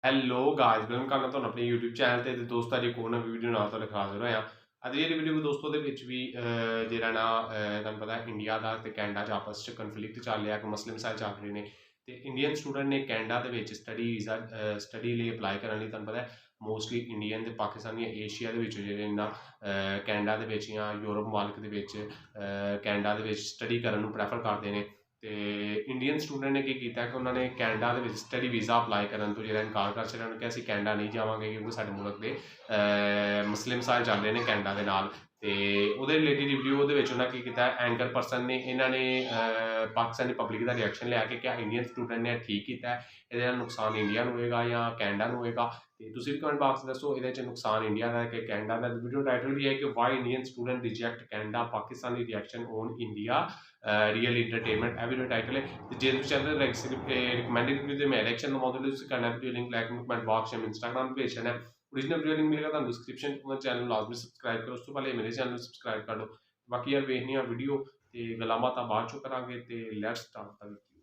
Hello guys welcome ਕਰਨਾ ਤੁਹਾਨੂੰ ਆਪਣੇ YouTube ਚੈਨਲ ਤੇ ਦੋਸਤਾਂ ਦੀ ਇੱਕ ਹੋਰ ਨਵੀਂ ਵੀਡੀਓ ਨਾਲ ਤੁਹਾਡੇ ਹਾਜ਼ਰ ਹੋਇਆ। ਅੱਜ ਦੀ ਵੀਡੀਓ ਦੋਸਤੋ ਦੇ ਵਿੱਚ ਵੀ ਜਿਹੜਾ ਨਾ ਤੁਹਾਨੂੰ ਪਤਾ ਇੰਡੀਆ ਦਾ ਤੇ ਕੈਨੇਡਾ 'ਚ ਆਪਸ 'ਚ ਕਨਫਲਿਕਟ ਚੱਲ ਰਿਹਾ, ਕਿ ਮਸਲੇ ਮਸਾਇਲ ਚੱਲ ਰਹੇ ਨੇ ਤੇ ਇੰਡੀਅਨ ਸਟੂਡੈਂਟ ਨੇ ਕੈਨੇਡਾ ਦੇ ਵਿੱਚ ਸਟੱਡੀ ਲਈ ਅਪਲਾਈ ਕਰਨ ਲਈ ਤੁਹਾਨੂੰ ਪਤਾ ਮੋਸਟਲੀ ਇੰਡੀਅਨ ਤੇ ਪਾਕਿਸਤਾਨੀ ਏਸ਼ੀਆ ਦੇ ਵਿੱਚ ਜਿਹੜੇ ਨਾ ਕੈਨੇਡਾ ਦੇ ਵਿੱਚ ਜਾਂ ਯੂਰਪ ਮੁਲਕ ਦੇ ਵਿੱਚ ਕੈਨੇਡਾ ਦੇ ਵਿੱਚ ਸਟੱਡੀ ਕਰਨ ਨੂੰ ਪ੍ਰੈਫਰ ਕਰਦੇ ਨੇ। ਤੇ ਇੰਡੀਅਨ ਸਟੂਡੈਂਟ ਨੇ ਕੀ ਕੀਤਾ ਕਿ ਉਹਨਾਂ ਨੇ ਕੈਨੇਡਾ ਦੇ ਵਿੱਚ ਸਟੱਡੀ ਵੀਜ਼ਾ ਅਪਲਾਈ ਕਰਨ ਤੋਂ ਜਿਹੜਾ ਇਨਕਾਰ ਕਰ ਛੱਡਿਆ। ਉਹਨੇ ਕਿਹਾ ਅਸੀਂ ਕੈਨੇਡਾ ਨਹੀਂ ਜਾਵਾਂਗੇ ਕਿਉਂਕਿ ਸਾਡੇ ਮੁਲਕ ਦੇ ਮਸਲੇ ਮਸਾਇਲ ਚੱਲ ਰਹੇ ਨੇ ਕੈਨੇਡਾ ਦੇ ਨਾਲ। ਤੇ ਉਹਦੇ ਰਿਲੇਟਿਡ ਰਿਵਿਊ ਉਹਦੇ ਵਿੱਚ ਉਹਨਾਂ ਕੀ ਕੀਤਾ, ਐਂਕਰ ਪਰਸਨ ਨੇ ਇਹਨਾਂ ਨੇ ਪਾਕਿਸਤਾਨੀ ਪਬਲਿਕ ਦਾ ਰਿਐਕਸ਼ਨ ਲਿਆ ਕਿ ਕਿਆ ਇੰਡੀਅਨ ਸਟੂਡੈਂਟ ਨੇ ਠੀਕ ਕੀਤਾ, ਇਹਦੇ ਨਾਲ ਨੁਕਸਾਨ ਇੰਡੀਆ ਨੂੰ ਹੋਏਗਾ ਜਾਂ ਕੈਨੇਡਾ ਨੂੰ ਹੋਏਗਾ। ਤੇ ਤੁਸੀਂ ਵੀ ਕਮੈਂਟ ਬਾਕਸ ਦੱਸੋ ਇਹਦੇ 'ਚ ਨੁਕਸਾਨ ਇੰਡੀਆ ਦਾ ਕਿ ਕੈਨੇਡਾ ਦਾ। ਵੀਡੀਓ ਟਾਈਟਲ ਵੀ ਹੈ ਕਿ why Indian student reject Canada, Pakistani reaction on India real entertainment, ਇਹ ਵੀਡੀਓ ਟਾਈਟਲ ਹੈ। ਤੇ ਜੇ ਤੁਸੀਂ ਚਾਹੁੰਦੇ ਰਿਕਮੈਂਡਡ ਵੀਡੀਓ ਮੈਂ ਰਿਐਕਸ਼ਨ ਲਵਾਉਂਦੇ ਤੁਸੀਂ ਕਰਨਾ ਵੀਡੀਓ ਲਿੰਕ ਲੈ ਕੇ ਕਮੈਂਟ ਬਾਕਸ ਜਾਂ ਇੰਸਟਾਗ੍ਰਾਮ ਪੇਜ ਹੈ। ओरिजिनल वीडियो लिंक मिलेगा ਤੁਹਾਨੂੰ डिस्क्रिप्शन में। चैनल लाजमी सब्सक्राइब करो, उस तो पहले मेरे चैनल सब्सक्राइब कर लो। बाकी यार वेखनी आ वीडियो ते गल्लां बातां बाद चों करांगे ते let's start the video.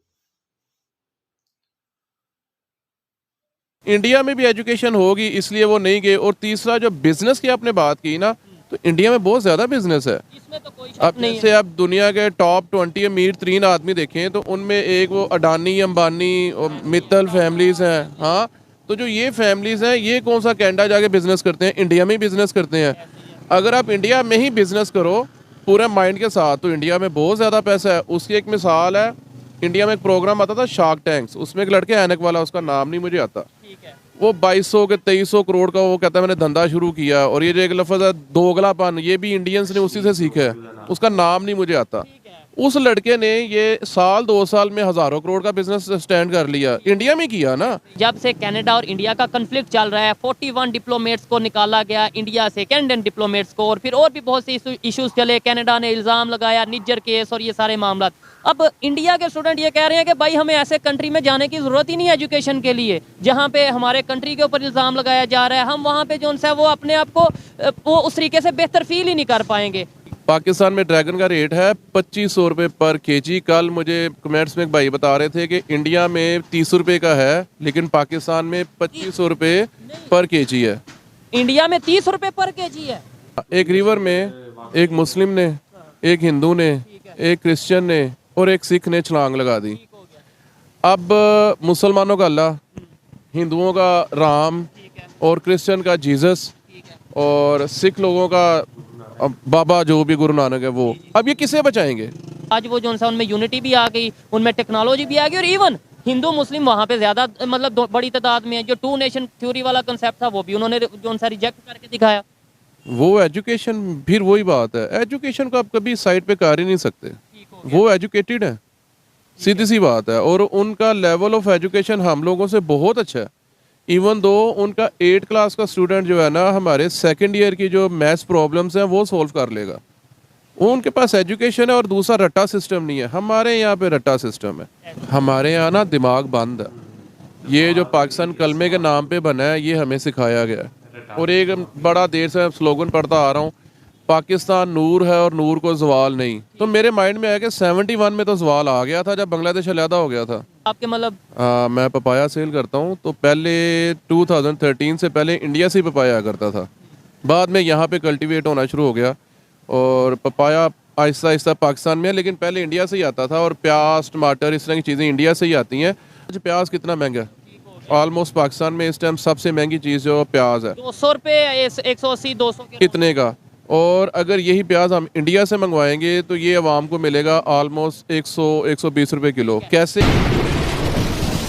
India में भी एजुकेशन होगी इसलिए वो नहीं गए। और तीसरा जो बिजनेस की आपने बात की ना, तो इंडिया में बहुत ज़्यादा बिजनेस है। इसमें तो कोई अब शक नहीं जैसे है। आप दुनिया के टॉप 20 अमीर 3 आदमी देखें तो उनमें एक वो अडानी, अंबानी और मित्तल फैमिलीज हैं। हाँ, तो जो ये फैमिलीज हैं ये कौन सा कनाडा जाके बिजनेस करते हैं, इंडिया में ही बिजनेस करते हैं। अगर आप इंडिया में ही बिजनेस करो पूरे माइंड के साथ तो इंडिया में बहुत ज़्यादा पैसा है। उसकी एक मिसाल है, इंडिया में एक प्रोग्राम आता था शार्क टैंक्स, उसमें एक लड़के ऐनक वाला, उसका नाम नहीं मुझे आता, ठीक है। वो 2200 के 2300 करोड़ का वो कहता है मैंने धंधा शुरू किया। और ये जो एक लफ्ज़ है दोगलापन, ये भी इंडियंस ने उसी से सीखा है, उसका नाम नहीं मुझे आता। उस लड़के ने ये साल 2 साल में हज़ारों करोड़ का बिजनेस स्टैंड कर लिया, इंडिया में किया ना। जब से कनाडा और इंडिया का कन्फ्लिक्ट चल रहा है, 41 डिप्लोमेट्स को निकाला गया इंडिया से, कैनेडियन डिप्लोमेट्स को, और फिर और भी बहुत से इश्यूज चले। कनाडा ने इल्ज़ाम लगाया, निज्जर केस और ये सारे मामला। अब इंडिया के स्टूडेंट ये कह रहे हैं कि भाई हमें ऐसे कंट्री में जाने की ज़रूरत ही नहीं है एजुकेशन के लिए, जहाँ पे हमारे कंट्री के ऊपर इल्ज़ाम लगाया जा रहा है। हम वहाँ पे जो है वो अपने आप को वो उस तरीके से बेहतर फील ही नहीं कर पाएंगे। पाकिस्तान में ड्रैगन का रेट है 2500 रुपये पर केजी। कल मुझे कमेंट्स में एक भाई बता रहे थे कि इंडिया में 30 रुपये का है, लेकिन पाकिस्तान में 2500 रुपये पर केजी है। इंडिया में 30 रुपये पर केजी है। एक रिवर में एक मुस्लिम ने, एक हिंदू ने, एक क्रिश्चियन ने और एक सिख ने छलांग लगा दी। अब मुसलमानों का अल्लाह, हिंदुओं का राम और क्रिश्चियन का जीसस और सिख लोगों का बाबा जो भी गुरु नानक है वो, अब ये किसे बचाएंगे। आज वो जो है उनमें यूनिटी भी आ गई, उनमें टेक्नोलॉजी भी आ गई, और इवन हिंदू मुस्लिम वहाँ पे ज़्यादा मतलब बड़ी तादाद में है। जो 2 नेशन थ्योरी वाला कंसेप्ट था वो भी उन्होंने जो उनसे रिजेक्ट करके दिखाया। वो एजुकेशन, फिर वही बात है, एजुकेशन को आप कभी साइड पे कर ही नहीं सकते। वो एजुकेटेड है, सीधी सी बात है। और उनका लेवल ऑफ एजुकेशन हम लोगों से बहुत अच्छा है। इवन दो उनका 8 क्लास का स्टूडेंट जो है ना, हमारे सेकंड ईयर की जो मैथ्स प्रॉब्लम्स हैं वो सॉल्व कर लेगा। उनके पास एजुकेशन है और दूसरा रट्टा सिस्टम नहीं है। हमारे यहाँ पे रट्टा सिस्टम है, हमारे यहाँ ना दिमाग बंद है। ये जो पाकिस्तान कलमे के नाम पे बना है ये हमें सिखाया गया है। और एक बड़ा देर से स्लोगन पढ़ता आ रहा हूँ, पाकिस्तान नूर है और नूर को जवाल नहीं। तो मेरे माइंड में आया कि 71 में तो जवाल आ गया था जब बांग्लादेश अलहदा हो गया था। आपके मतलब मैं पपाया सेल करता हूँ, तो पहले 2013 से पहले इंडिया से ही पपाया करता था। बाद में यहाँ पे कल्टीवेट होना शुरू हो गया और पपाया आहिस्ता आहिस्ता पाकिस्तान में है, लेकिन पहले इंडिया से ही आता था। और प्याज, टमाटर, इस तरह की चीज़ें इंडिया से ही आती हैं। आज प्याज कितना महंगा है, ऑलमोस्ट पाकिस्तान में इस टाइम सबसे महंगी चीज़ जो प्याज है 200 रुपये, 180 200 के कितने का। और अगर यही प्याज हम इंडिया से मंगवाएंगे तो ये आवाम को मिलेगा ऑलमोस्ट 100-120 रुपये किलो। कैसे।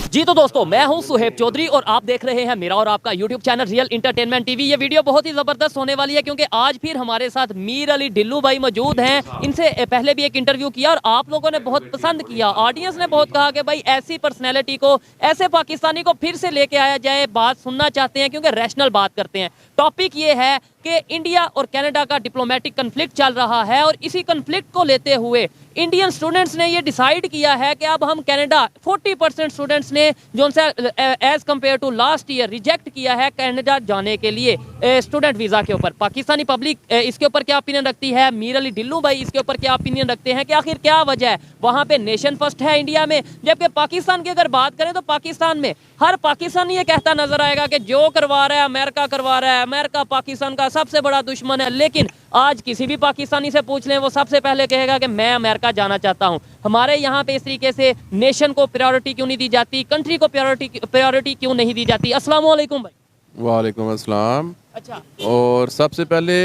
जी तो दोस्तों, मैं हूं सुहेब चौधरी और आप देख रहे हैं मेरा और आपका YouTube channel real entertainment TV. ये वीडियो बहुत ही ज़बरदस्त होने वाली है क्योंकि आज फिर हमारे साथ मीर अली ढिल्लू भाई मौजूद हैं। इनसे पहले भी एक इंटरव्यू किया और आप लोगों ने बहुत पसंद किया, ऑडियंस ने बहुत कहा कि भाई ऐसी पर्सनैलिटी को, ऐसे पाकिस्तानी को फिर से लेके आया जाए, बात सुनना चाहते हैं क्योंकि रैशनल बात करते हैं। टॉपिक ये है कि इंडिया और कनाडा का डिप्लोमेटिक कन्फ्लिक्ट चल रहा है और इसी कन्फ्लिक्ट को लेते हुए इंडियन स्टूडेंट्स ने ये डिसाइड किया है कि अब हम कनाडा 40% स्टूडेंट्स ने जो as compare to last year reject किया है कनाडा जाने के लिए स्टूडेंट वीज़ा के ऊपर। पाकिस्तानी पब्लिक इसके ऊपर क्या ओपिनियन रखती है, मीर अली ढिल्लू भाई इसके ऊपर क्या ओपिनियन रखते हैं कि आखिर क्या वजह है, वहाँ पे नेशन फर्स्ट है इंडिया में, जबकि पाकिस्तान की अगर बात करें तो पाकिस्तान में हर पाकिस्तानी ये कहता नजर आएगा कि जो करवा रहा है अमेरिका करवा रहा है, अमेरिका पाकिस्तान का सबसे बड़ा दुश्मन है। लेकिन आज किसी भी पाकिस्तानी से पूछ लें वो सबसे पहले कहेगा कि मैं अमेरिका जाना चाहता हूं। हमारे यहाँ पे इस तरीके से नेशन को प्रायोरिटी क्यों नहीं दी जाती, कंट्री को प्रायोरिटी क्यों नहीं दी जाती। अस्सलाम वालेकुम भाई। वालेकुम अस्सलाम। अच्छा, और सबसे पहले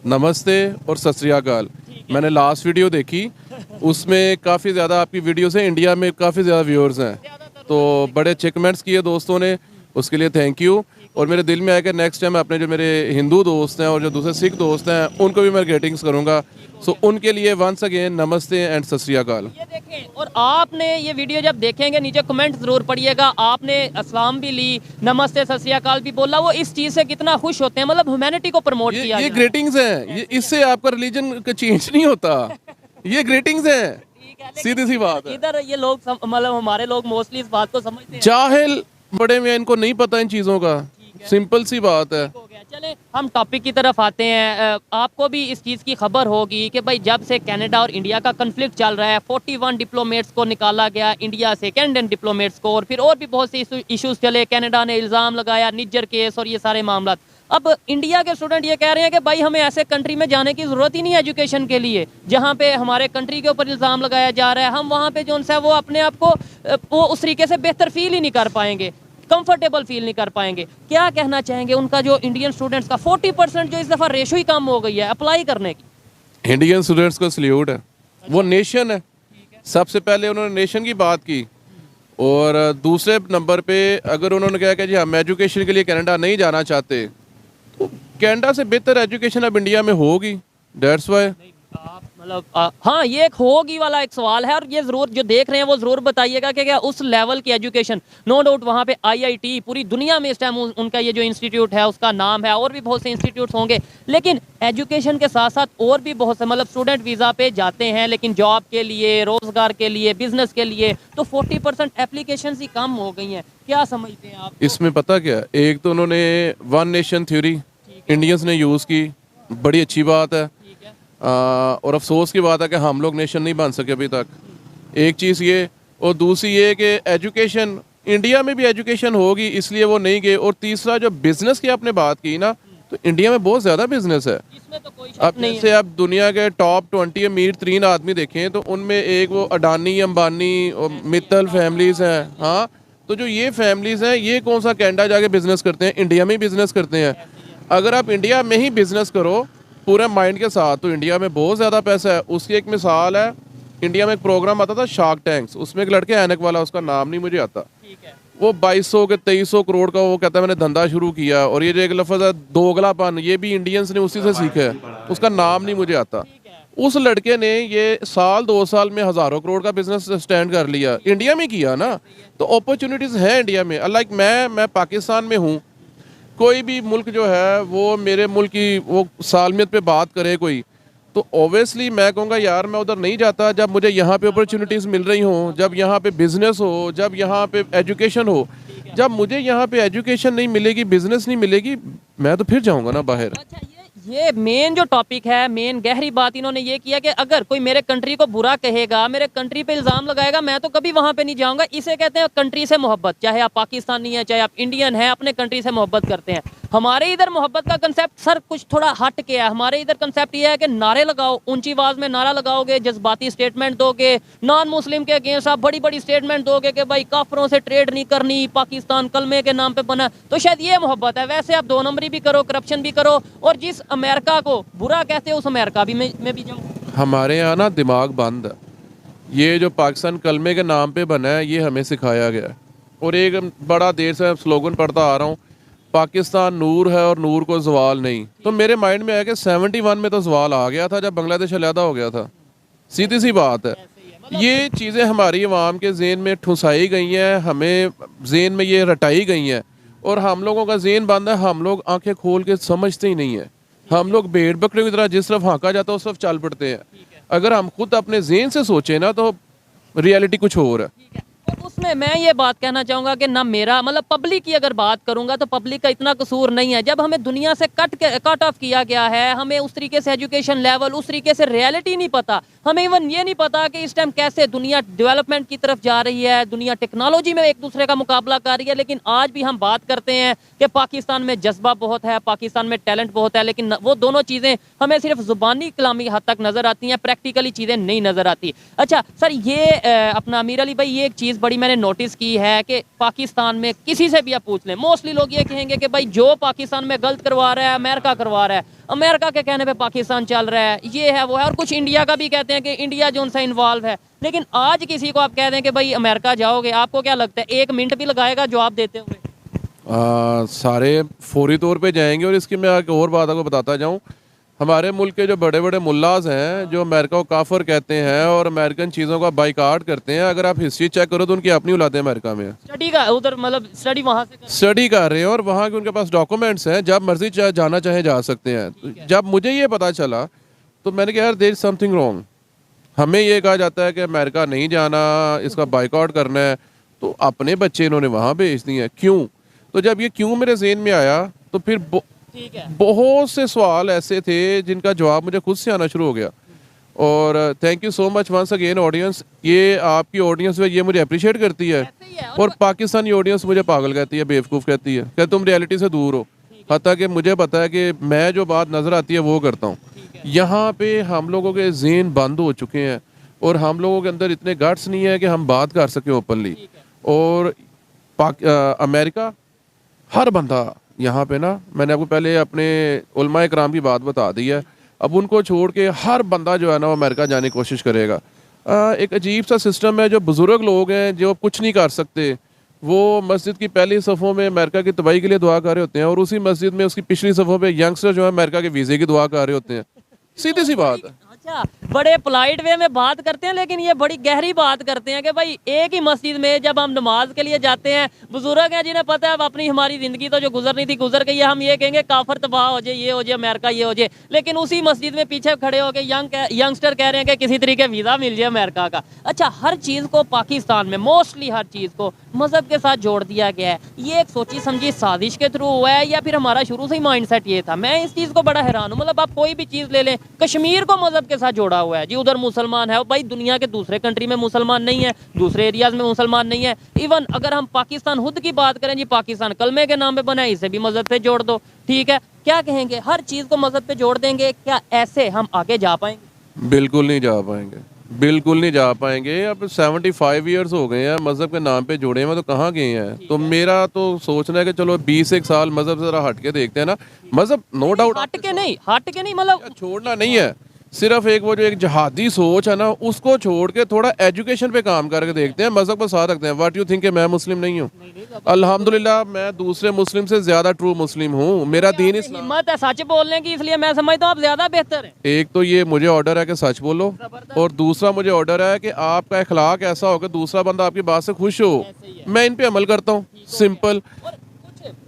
नमस्ते और सत श्री अकाल। मैंने लास्ट वीडियो देखी, उसमें काफ़ी ज़्यादा आपकी वीडियो से इंडिया में काफ़ी ज़्यादा व्यूअर्स हैं, तो बड़े अच्छे कमेंट्स किए दोस्तों ने, उसके लिए थैंक यू। और मेरे दिल में आया कि नेक्स्ट टाइम अपने जो मेरे हिंदू दोस्त हैं और जो दूसरे सिख दोस्त हैं उनको भी मैं ग्रीटिंग्स करूँगा। सो उनके लिए वंस अगेन नमस्ते एंड सत श्री अकाल। ये देखें, और आपने ये वीडियो जब देखेंगे नीचे कमेंट जरूर पढ़िएगा, आपने अस्सलाम भी ली, नमस्ते सत श्री अकाल भी बोला, वो इस चीज़ से कितना खुश होते हैं, मतलब ह्यूमैनिटी को प्रमोट किया। ये ग्रीटिंग्स हैं, ये इससे आपका रिलीजन का चेंज नहीं होता, ये ग्रीटिंग्स हैं, सीधी सी बात है। इधर ये लोग मतलब हमारे लोग मोस्टली इस बात को समझते हैं, जाहिल बड़े में इनको नहीं पता इन चीज़ों का, सिंपल सी बात है। हो गया। चले हम टॉपिक की तरफ आते हैं। आपको भी इस चीज़ की खबर होगी कि भाई जब से कनाडा और इंडिया का कन्फ्लिक्ट चल रहा है, 41 डिप्लोमेट्स को निकाला गया इंडिया से, कैनेडियन डिप्लोमेट्स को, और फिर और भी बहुत से इश्यूज चले। कनाडा ने इल्ज़ाम लगाया, निज्जर केस और ये सारे मामला। अब इंडिया के स्टूडेंट ये कह रहे हैं कि भाई हमें ऐसे कंट्री में जाने की ज़रूरत ही नहीं है एजुकेशन के लिए, जहाँ पे हमारे कंट्री के ऊपर इल्ज़ाम लगाया जा रहा है। हम वहाँ पे जो है वो अपने आप को वो उस तरीके से बेहतर फील ही नहीं कर पाएंगे, कंफर्टेबल फील नहीं कर पाएंगे। क्या कहना चाहेंगे उनका जो इंडियन स्टूडेंट्स का 40% जो इस दफ़ा रेशो ही कम हो गई है अप्लाई करने की। इंडियन स्टूडेंट्स को सल्यूट है, वो नेशन है। सबसे पहले उन्होंने नेशन की बात की, और दूसरे नंबर पे अगर उन्होंने कहा कि जी हम एजुकेशन के लिए कनाडा नहीं जाना चाहते, तो कनाडा से बेहतर एजुकेशन अब इंडिया में होगी, दैट्स वाई। आप मतलब हाँ, ये एक होगी वाला एक सवाल है, और ये ज़रूर जो देख रहे हैं वो ज़रूर बताइएगा कि क्या उस लेवल की एजुकेशन, नो डाउट वहाँ पे IIT पूरी दुनिया में इस टाइम उनका ये जो इंस्टीट्यूट है उसका नाम है, और भी बहुत से इंस्टीट्यूट्स होंगे, लेकिन एजुकेशन के साथ साथ और भी बहुत से मतलब स्टूडेंट वीज़ा पे जाते हैं, लेकिन जॉब के लिए, रोज़गार के लिए, बिजनेस के लिए तो 40% एप्लीकेशन ही कम हो गई हैं। क्या समझते हैं आप इसमें? पता क्या, एक तो उन्होंने वन नेशन थ्योरी इंडियंस ने यूज़ की, बड़ी अच्छी बात है। और अफसोस की बात है कि हम लोग नेशन नहीं बन सके अभी तक, एक चीज़ ये। और दूसरी ये कि एजुकेशन इंडिया में भी एजुकेशन होगी इसलिए वो नहीं गए। और तीसरा जो बिज़नेस की आपने बात की ना, तो इंडिया में बहुत ज़्यादा बिजनेस है। इसमें तो कोई अब जैसे आप दुनिया के टॉप 20 अमीर 3 आदमी देखें तो उनमें एक वो अडानी, अंबानी और मित्तल फैमिलीज़ हैं। हाँ, तो जो ये फैमिलीज़ हैं ये कौन सा कनाडा जाके बिज़नेस करते हैं, इंडिया में ही बिज़नेस करते हैं। अगर आप इंडिया में ही बिज़नेस करो पूरे माइंड के साथ, तो इंडिया में बहुत ज़्यादा पैसा है। उसकी एक मिसाल है, इंडिया में एक प्रोग्राम आता था शार्क टैंक्स, उसमें एक लड़के ऐनक वाला, उसका नाम नहीं मुझे आता, वो 2200 के 2300 करोड़ का वो कहता है मैंने धंधा शुरू किया। और ये जो एक लफ्ज़ है दोगलापन, ये भी इंडियंस ने उसी से सीखा है, उसका नाम नहीं मुझे आता। उस लड़के ने ये साल 2 साल में हज़ारों करोड़ का बिजनेस स्टैंड कर लिया, इंडिया में किया ना। तो अपॉर्चुनिटीज़ हैं इंडिया में। लाइक मैं पाकिस्तान में हूँ, कोई भी मुल्क जो है वो मेरे मुल्क की वो सालमियत पे बात करे कोई, तो ओबियसली मैं कहूँगा यार मैं उधर नहीं जाता जब मुझे यहाँ पे अपॉर्चुनिटीज़ मिल रही हों, जब यहाँ पे बिज़नेस हो, जब यहाँ पे एजुकेशन हो। जब मुझे यहाँ पे एजुकेशन नहीं मिलेगी, बिज़नेस नहीं मिलेगी, मैं तो फिर जाऊँगा ना बाहर। अच्छा, ये मेन जो टॉपिक है, मेन गहरी बात इन्होंने ये किया कि अगर कोई मेरे कंट्री को बुरा कहेगा, मेरे कंट्री पे इल्ज़ाम लगाएगा, मैं तो कभी वहाँ पे नहीं जाऊँगा। इसे कहते हैं कंट्री से मोहब्बत। चाहे आप पाकिस्तानी हैं, चाहे आप इंडियन हैं, अपने कंट्री से मोहब्बत करते हैं। हमारे इधर मोहब्बत का कंसेप्ट सर कुछ थोड़ा हट के है। हमारे इधर कंसेप्ट ये है कि नारे लगाओ, ऊंची आवाज़ में नारा लगाओगे, जज्बाती स्टेटमेंट दोगे, नॉन मुस्लिम के अगेंस्ट आप बड़ी बड़ी स्टेटमेंट दोगे कि भाई काफरों से ट्रेड नहीं करनी, पाकिस्तान कलमे के नाम पे बना, तो शायद ये मोहब्बत है। वैसे आप 2 नंबरी भी करो, करप्शन भी करो, और जिस अमेरिका को बुरा कहते हो उस अमेरिका भी में भी जाऊँ। हमारे यहाँ ना दिमाग बंद है। ये जो पाकिस्तान कलमे के नाम पे बना है ये हमें सिखाया गया है। और एक बड़ा देर से स्लोगन पढ़ता आ रहा हूँ, पाकिस्तान नूर है और नूर को जवाल नहीं। तो मेरे माइंड में आया कि 71 में तो जवाल आ गया था जब बांग्लादेश अलहदा हो गया था। सीधी सी बात है, ये चीज़ें हमारी अवाम के ज़हन में ठुसाई गई हैं, हमें ज़हन में ये रटाई गई हैं, और हम लोगों का ज़हन बंद है। हम लोग आंखें खोल के समझते ही नहीं है। हम लोग भेड़ बकरे की तरह जिस तरफ हाँका जाता है उस तरफ चल पड़ते हैं। अगर हम खुद अपने ज़हन से सोचें ना तो रियलिटी कुछ और है। ठीक है। तो उसमें मैं ये बात कहना चाहूँगा कि ना मेरा मतलब पब्लिक की अगर बात करूँगा तो पब्लिक का इतना कसूर नहीं है। जब हमें दुनिया से कट ऑफ किया गया है, हमें उस तरीके से एजुकेशन लेवल, उस तरीके से रियलिटी नहीं पता, हमें इवन ये नहीं पता कि इस टाइम कैसे दुनिया डेवलपमेंट की तरफ जा रही है, दुनिया टेक्नोलॉजी में एक दूसरे का मुकाबला कर रही है। लेकिन आज भी हम बात करते हैं कि पाकिस्तान में जज्बा बहुत है, पाकिस्तान में टैलेंट बहुत है, लेकिन वो दोनों चीज़ें हमें सिर्फ ज़ुबानी कलामी हद तक नज़र आती हैं, प्रैक्टिकली चीज़ें नहीं नज़र आती। अच्छा सर, ये अपना अमीर अली भाई, ये एक चीज़ बड़ी मैंने नोटिस की है कि पाकिस्तान में किसी से भी आप पूछ लें, मोस्टली लोग ये कहेंगे कि भाई जो पाकिस्तान में गलत करवा रहा है अमेरिका करवा रहा है, अमेरिका के कहने पे पाकिस्तान चल रहा है, ये है वो है। और कुछ इंडिया का भी कहते हैं कि इंडिया जो उनसे इन्वॉल्व है। लेकिन आज किसी को आप कह दें कि भाई अमेरिका जाओगे, आपको क्या लगता है 1 मिनट भी लगाएगा जवाब देते हुए? सारे फौरी तौर पे जाएंगे। और इसकी मैं एक और बात आपको बताता जाऊं, हमारे मुल्क के जो बड़े बड़े मुल्लाज हैं जो अमेरिका को काफर कहते हैं और अमेरिकन चीज़ों का बाइकाट करते हैं, अगर आप हिस्ट्री चेक करो तो उनकी अपनी औलादें अमेरिका में स्टडी का उधर मतलब स्टडी वहाँ से स्टडी कर रहे हैं और वहाँ के उनके पास डॉक्यूमेंट्स हैं, जब मर्जी जाना चाहे जा सकते हैं। जब मुझे ये पता चला तो मैंने कहा यार देयर इज समथिंग रॉन्ग। हमें ये कहा जाता है कि अमेरिका नहीं जाना, इसका बाइकआउट करना है, तो अपने बच्चे इन्होंने वहाँ भेज दिए हैं, क्यों? तो जब ये क्यों मेरे ज़हन में आया तो फिर ठीक है, बहुत से सवाल ऐसे थे जिनका जवाब मुझे खुद से आना शुरू हो गया। और thank you so much once again audience, ये आपकी ऑडियंस है, ये मुझे अप्रिशिएट करती है। ऐसे ही है। और पाकिस्तानी ऑडियंस मुझे पागल कहती है, बेवकूफ़ कहती है कि तुम रियलिटी से दूर हो। हत्ता कि मुझे पता है कि मैं जो बात नज़र आती है वो करता हूँ। यहाँ पे हम लोगों के ज़हन बंद हो चुके हैं और हम लोगों के अंदर इतने गट्स नहीं है कि हम बात कर सकें ओपनली। और अमेरिका हर बंदा यहाँ पे ना, मैंने आपको पहले अपने उलमा इकराम की बात बता दी है, अब उनको छोड़ के हर बंदा जो है ना वो अमेरिका जाने की कोशिश करेगा। एक अजीब सा सिस्टम है, जो बुज़ुर्ग लोग हैं जो कुछ नहीं कर सकते, वो मस्जिद की पहली सफ़ों में अमेरिका की तबाही के लिए दुआ कर रहे होते हैं और उसी मस्जिद में उसकी पिछली सफ़ों पे यंगस्टर जो है अमेरिका के वीज़े की दुआ कर रहे होते हैं। सीधी सी बात है। अच्छा, बड़े पोलाइट वे में बात करते हैं, लेकिन ये बड़ी गहरी बात करते हैं कि भाई एक ही मस्जिद में जब हम नमाज के लिए जाते हैं, बुजुर्ग हैं जिन्हें पता है अब अपनी हमारी ज़िंदगी तो जो गुजरनी थी गुजर गई है, हम ये कहेंगे काफर तबाह हो जाए, ये हो जाए, अमेरिका ये हो जाए, लेकिन उसी मस्जिद में पीछे खड़े होकर यंगस्टर कह रहे हैं कि किसी तरीके वीज़ा मिल जाए अमेरिका का। अच्छा, हर चीज़ को पाकिस्तान में मोस्टली हर चीज़ को मज़हब के साथ जोड़ दिया गया है। ये एक सोची समझी साजिश के थ्रू हुआ है या फिर हमारा शुरू से ही माइंडसेट ये था? मैं इस चीज़ को बड़ा हैरान हूँ। मतलब आप कोई भी चीज़ ले लें, कश्मीर को मज़हब के साथ जोड़ा हुआ है जी, उधर मुसलमान है, भाई दुनिया के दूसरे कंट्री में मुसलमान नहीं है, दूसरे एरियाज में मुसलमान नहीं है। इवन अगर हम पाकिस्तान खुद की बात करें जी, पाकिस्तान कलमे के नाम पे बना है, इसे भी मज़हब पे जोड़ दो, ठीक है, क्या कहेंगे? हर चीज़ को मज़हब पे जोड़ देंगे, क्या ऐसे हम आगे जा पाएंगे? बिल्कुल नहीं जा पाएंगे, बिल्कुल नहीं जा पाएंगे। अब 75 ईयर्स हो गए हैं मज़हब के नाम पे जुड़े हुए, तो कहाँ गए हैं? तो मेरा तो सोचना है कि चलो 20 साल मज़हब से ज़रा हट के देखते हैं ना। मज़हब नो डाउट हट के नहीं मतलब छोड़ना नहीं है, सिर्फ एक वो जो एक जहादी सोच है ना उसको छोड़ के थोड़ा एजुकेशन पे काम करके देखते हैं, मज़हब को साथ रखते हैं। व्हाट यू थिंक मैं मुस्लिम नहीं हूँ? अल्हम्दुलिल्लाह मैं दूसरे मुस्लिम से ज़्यादा ट्रू मुस्लिम हूँ। मेरा दीन इस्लाम। हिम्मत है सच बोलने की, इसलिए मैं समझता हूँ आप ज़्यादा बेहतर हैं। एक तो ये मुझे ऑर्डर है कि सच बोलो, और दूसरा मुझे ऑर्डर है कि आपका अखलाक ऐसा हो कि दूसरा बंदा आपकी बात से खुश हो। मैं इन पे अमल करता हूँ, सिंपल। और कुछ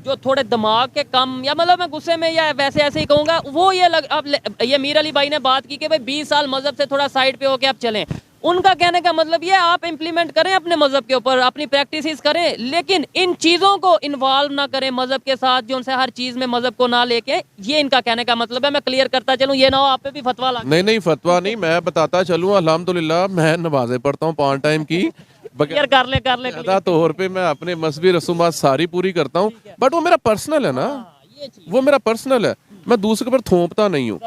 जो थोड़े दिमाग के कम या मतलब मैं गुस्से में या वैसे ऐसे ही कहूँगा, वो ये अब ये मीर अली भाई ने बात की कि भाई 20 साल मज़हब से थोड़ा साइड पे होके आप चलें। उनका कहने का मतलब ये आप इम्प्लीमेंट करें अपने मज़हब के ऊपर, अपनी प्रैक्टिसेस करें, लेकिन इन चीज़ों को इन्वॉल्व ना करें मज़हब के साथ, जो उनसे हर चीज़ में मज़हब को ना लेके। ये इनका कहने का मतलब है। मैं क्लियर करता चलूँ, ये ना हो आप पे भी फतवा लगे। नहीं नहीं, फतवा नहीं, मैं बताता चलूँ अल्हम्दुलिल्लाह मैं नमाजें पढ़ता हूँ 5 टाइम की। क्लियर कर ले ज़्यादा तौर पे मैं अपने मजहबी रसूमात सारी पूरी करता हूँ, बट वो मेरा पर्सनल है ना, वो मेरा पर्सनल है, मैं दूसरे पर थोपता नहीं हूँ।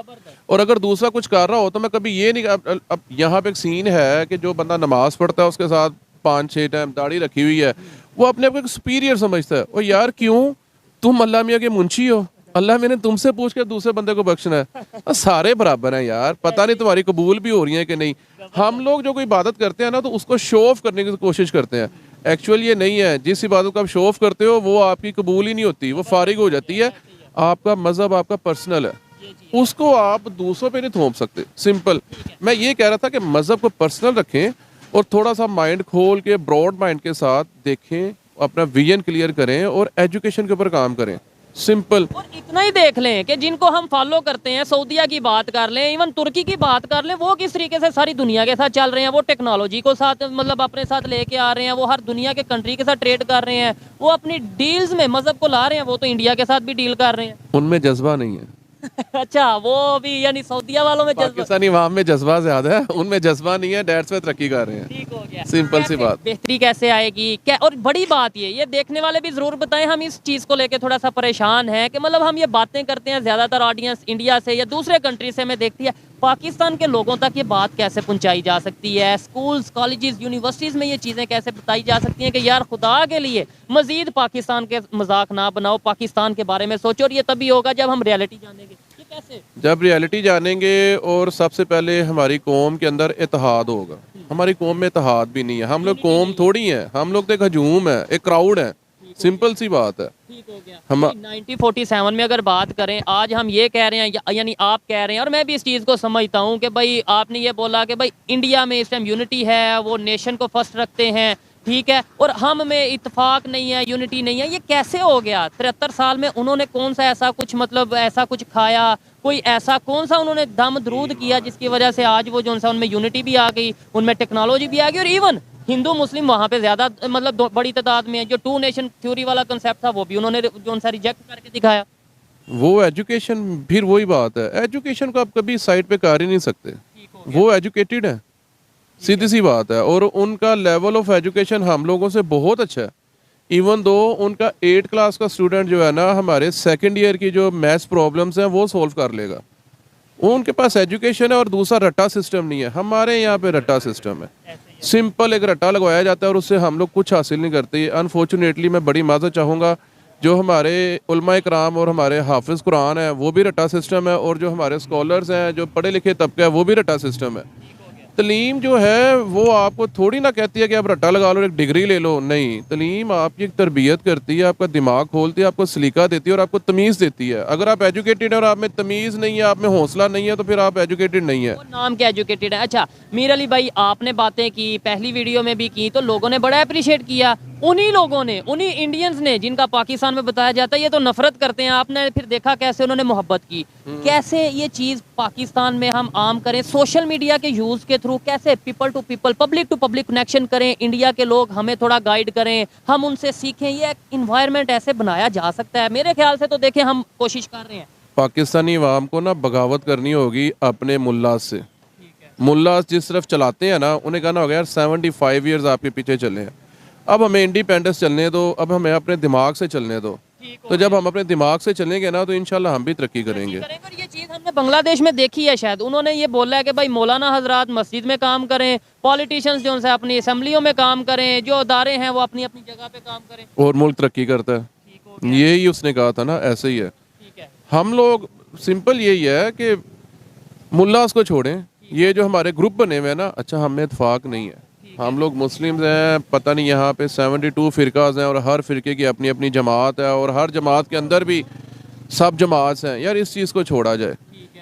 और अगर दूसरा कुछ कर रहा हो तो मैं कभी ये नहीं, अब यहाँ पे एक सीन है कि जो बंदा नमाज पढ़ता है उसके साथ 5-6 टाइम दाढ़ी रखी हुई है, वो अपने आप को एक सुपीरियर समझता है। और यार क्यों? तुम अल्लाह मियाँ के मुंशी हो, अल्लाह मैंने तुमसे पूछ के दूसरे बंदे को बख्शना है। सारे बराबर हैं यार, पता नहीं तुम्हारी कबूल भी हो रही है कि नहीं। हम लोग जो कोई इबादत करते हैं ना तो उसको शो ऑफ करने की कोशिश करते हैं, एक्चुअल ये नहीं है। जिस इबादत को आप शो ऑफ करते हो वो आपकी कबूल ही नहीं होती, वो फारिग हो जाती है। आपका मज़हब आपका पर्सनल है, उसको आप दूसरों पे नहीं थोप सकते, सिंपल। मैं ये कह रहा था कि मज़हब को पर्सनल रखें और थोड़ा सा माइंड खोल के ब्रॉड माइंड के साथ देखें, अपना विजन क्लियर करें और एजुकेशन के ऊपर काम करें, सिंपल। और इतना ही देख लें कि जिनको हम फॉलो करते हैं, सऊदीया की बात कर लें, इवन तुर्की की बात कर लें, वो किस तरीके से सारी दुनिया के साथ चल रहे हैं। वो टेक्नोलॉजी को साथ मतलब अपने साथ लेके आ रहे हैं, वो हर दुनिया के कंट्री के साथ ट्रेड कर रहे हैं, वो अपनी डील्स में मजहब को ला रहे हैं। वो तो इंडिया के साथ भी डील कर रहे हैं। उनमें जज्बा नहीं है। अच्छा, वो भी यानी सऊदीया वालों में जज्बा। पाकिस्तानी अवाम में जज्बा ज्यादा है, उनमें जज्बा नहीं है, डेट्स पे तरक्की कर रहे हैं। ठीक हो गया। सिंपल सी बात। बेहतरी कैसे आएगी क्या? और बड़ी बात ये देखने वाले भी जरूर बताएं, हम इस चीज को लेके थोड़ा सा परेशान हैं कि मतलब हम ये बातें करते हैं, ज्यादातर ऑडियंस इंडिया से या दूसरे कंट्री से हमें देखती है, पाकिस्तान के लोगों तक ये बात कैसे पहुंचाई जा सकती है? स्कूल्स, कॉलेजेस, यूनिवर्सिटीज में ये चीज़ें कैसे बताई जा सकती हैं कि यार खुदा के लिए मजीद पाकिस्तान के मजाक ना बनाओ, पाकिस्तान के बारे में सोचो। और ये तभी होगा जब हम रियलिटी जानेंगे। ये कैसे? जब रियलिटी जानेंगे और सबसे पहले हमारी कौम के अंदर इत्तेहाद होगा। हमारी कौम में इत्तेहाद भी नहीं है। हम लोग कौम थोड़ी हैं, हम लोग तो एक हजूम है, एक क्राउड है। सिंपल सी बात है। ठीक हो गया। हम 1947 में अगर बात करें, आज हम ये कह रहे हैं यानी आप कह रहे हैं, और मैं भी इस चीज़ को समझता हूँ कि भाई आपने ये बोला कि भाई इंडिया में इस टाइम यूनिटी है, वो नेशन को फर्स्ट रखते हैं, ठीक है, और हम में इत्तेफाक नहीं है, यूनिटी नहीं है। ये कैसे हो गया? 73 साल में उन्होंने कौन सा ऐसा कुछ मतलब ऐसा कुछ खाया, कोई ऐसा कौन सा उन्होंने दम दरूद किया जिसकी वजह से आज वो जो सा उनमें यूनिटी भी आ गई, उनमें टेक्नोलॉजी भी आ गई, और इवन हिंदू मुस्लिम वहाँ पे ज़्यादा मतलब बड़ी तादाद में है। जो 2 नेशन थ्योरी वाला कंसेप्ट था वो भी उन्होंने जो सा रिजेक्ट करके दिखाया। वो एजुकेशन, फिर वही बात है, एजुकेशन को आप कभी साइड पे कर ही नहीं सकते। वो एजुकेटेड है, सीधी सी बात है, और उनका लेवल ऑफ एजुकेशन हम लोगों से बहुत अच्छा है। इवन दो उनका 8 क्लास का स्टूडेंट जो है ना, हमारे सेकेंड ईयर की जो मैथ्स प्रॉब्लम्स हैं वो सॉल्व कर लेगा। वो उनके पास एजुकेशन है, और दूसरा रट्टा सिस्टम नहीं है। हमारे यहाँ पे रट्टा सिस्टम है। सिंपल एक रट्टा लगवाया जाता है और उससे हम लोग कुछ हासिल नहीं करते। अनफॉर्चुनेटली मैं बड़ी माज़रत चाहूँगा, जो हमारे उलमा कराम और हमारे हाफिज़ कुरान है वो भी रट्टा सिस्टम है, और जो हमारे स्कॉलर्स हैं, जो पढ़े लिखे तबका है, वो भी रट्टा सिस्टम है। तलीम जो है वो आपको थोड़ी ना कहती है कि आप रट्टा लगा लो, एक डिग्री ले लो। नहीं, तलीम आपकी एक तरबियत करती है, आपका दिमाग खोलती है, आपको सलीका देती है और आपको तमीज़ देती है। अगर आप एजुकेटेड हैं और आप में तमीज़ नहीं है, आप में हौसला नहीं है, तो फिर आप एजुकेटेड नहीं है। वो नाम क्या एजुकेटेड है? अच्छा मीर अली भाई, आपने बातें की, पहली वीडियो में भी की, तो लोगों ने बड़ा अप्रिशिएट किया। उन्हीं लोगों ने, उन्हीं इंडियंस ने जिनका पाकिस्तान में बताया जाता है ये तो नफरत करते हैं, आपने फिर देखा कैसे उन्होंने मोहब्बत की। कैसे ये चीज़ पाकिस्तान में हम आम करें, सोशल मीडिया के यूज़ के थ्रू कैसे people to people, public to public connection करें, इंडिया के लोग हमें थोड़ा गाइड करें, हम उनसे सीखें। ये इन्वायरमेंट ऐसे बनाया जा सकता है। मेरे ख्याल से तो देखें हम कोशिश कर रहे हैं। पाकिस्तानी अवाम को ना बगावत करनी होगी अपने मुल्ला से। मुल्ला जिस तरफ चलाते हैं ना, उन्हें कहना होगा यार 75 ईयर्स आपके पीछे चले हैं, अब हमें इंडिपेंडेंस चलने दो, अब हमें अपने दिमाग से चलने दो। तो जब हम अपने दिमाग से चलेंगे ना, तो इंशाल्लाह हम भी तरक्की करेंगे। और ये चीज़ हमने बांग्लादेश में देखी है। शायद उन्होंने ये बोला है कि भाई मौलाना हजरात मस्जिद में काम करें, पॉलिटिशियंस जो है अपनी असम्बलियों में काम करें, जो अदारे हैं वो अपनी अपनी जगह पे काम करें, और मुल्क तरक्की करता है। यही उसने कहा था ना, ऐसे ही है। हम लोग सिंपल यही है कि मुल्लास को छोड़ें, ये जो हमारे ग्रुप बने हुए हैं ना, अच्छा हमें इत्तेफाक नहीं है। हम लोग मुस्लिम्स हैं, पता नहीं यहाँ पे 72 फ़िरकाज़ हैं, और हर फ़िरके की अपनी अपनी जमात है, और हर जमात के अंदर भी सब जमात हैं। यार इस चीज़ को छोड़ा जाए,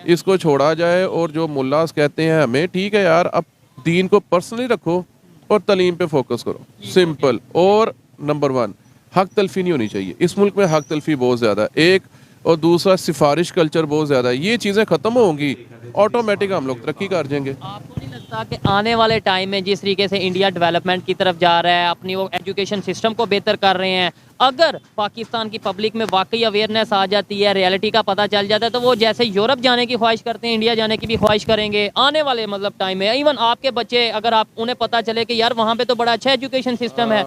इसको छोड़ा जाए। और जो मुल्लास कहते हैं हमें, ठीक है यार, अब दीन को पर्सनली रखो और तलीम पे फोकस करो, सिंपल। और नंबर 1, हक तलफी नहीं होनी चाहिए। इस मुल्क में हक तलफी बहुत ज़्यादा है, एक, और दूसरा सिफारिश कल्चर बहुत ज़्यादा है। ये चीज़ें ख़त्म होंगी, ऑटोमेटिक हम लोग तरक्की कर जाएंगे। आपको नहीं लगता कि आने वाले टाइम में जिस तरीके से इंडिया डेवलपमेंट की तरफ जा रहा है, अपनी वो एजुकेशन सिस्टम को बेहतर कर रहे हैं, अगर पाकिस्तान की पब्लिक में वाकई अवेयरनेस आ जाती है, रियलिटी का पता चल जाता है, तो वो जैसे यूरोप जाने की ख्वाहिश करते हैं, इंडिया जाने की भी ख्वाहिश करेंगे आने वाले मतलब टाइम में। इवन आपके बच्चे, अगर आप उन्हें पता चले कि यार वहाँ पे तो बड़ा अच्छा एजुकेशन सिस्टम है।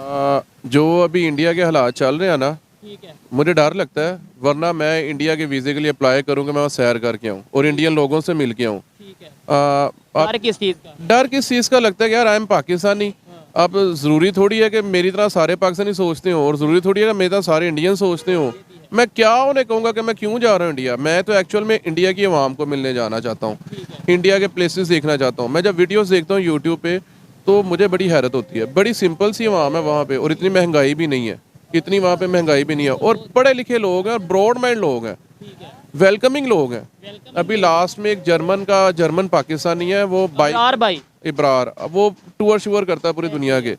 जो अभी इंडिया के हालात चल रहे हैं ना, ठीक है, मुझे डर लगता है, वरना मैं इंडिया के वीज़े के लिए अप्लाई करूँगा, मैं वहाँ सैर करके आऊँ और इंडियन लोगों से मिल के आऊँ। ठीक है। डर किस चीज़ का? डर किस चीज़ का लगता है कि यार आई एम पाकिस्तानी। अब ज़रूरी थोड़ी है कि मेरी तरह सारे पाकिस्तानी सोचते हो, और ज़रूरी थोड़ी है कि मेरी तरह सारे इंडियन सोचते हो। मैं क्या उन्हें कहूँगा कि मैं क्यों जा रहा हूँ इंडिया? मैं तो एक्चुअल में इंडिया की आवाम को मिलने जाना चाहता हूँ, इंडिया के प्लेसेस देखना चाहता हूँ। मैं जब वीडियोस देखता हूँ यूट्यूब पे, तो मुझे बड़ी हैरत होती है। बड़ी सिंपल सी आवाम है वहाँ पे, और इतनी महंगाई भी नहीं है, इतनी वहाँ पे महंगाई भी नहीं है, और पढ़े लिखे लोग हैं, ब्रॉड माइंड लोग हैं, वेलकमिंग लोग हैं। अभी लास्ट में एक जर्मन पाकिस्तानी है, वो भाई इब्रार, वो टूर शूर करता है पूरी दुनिया के।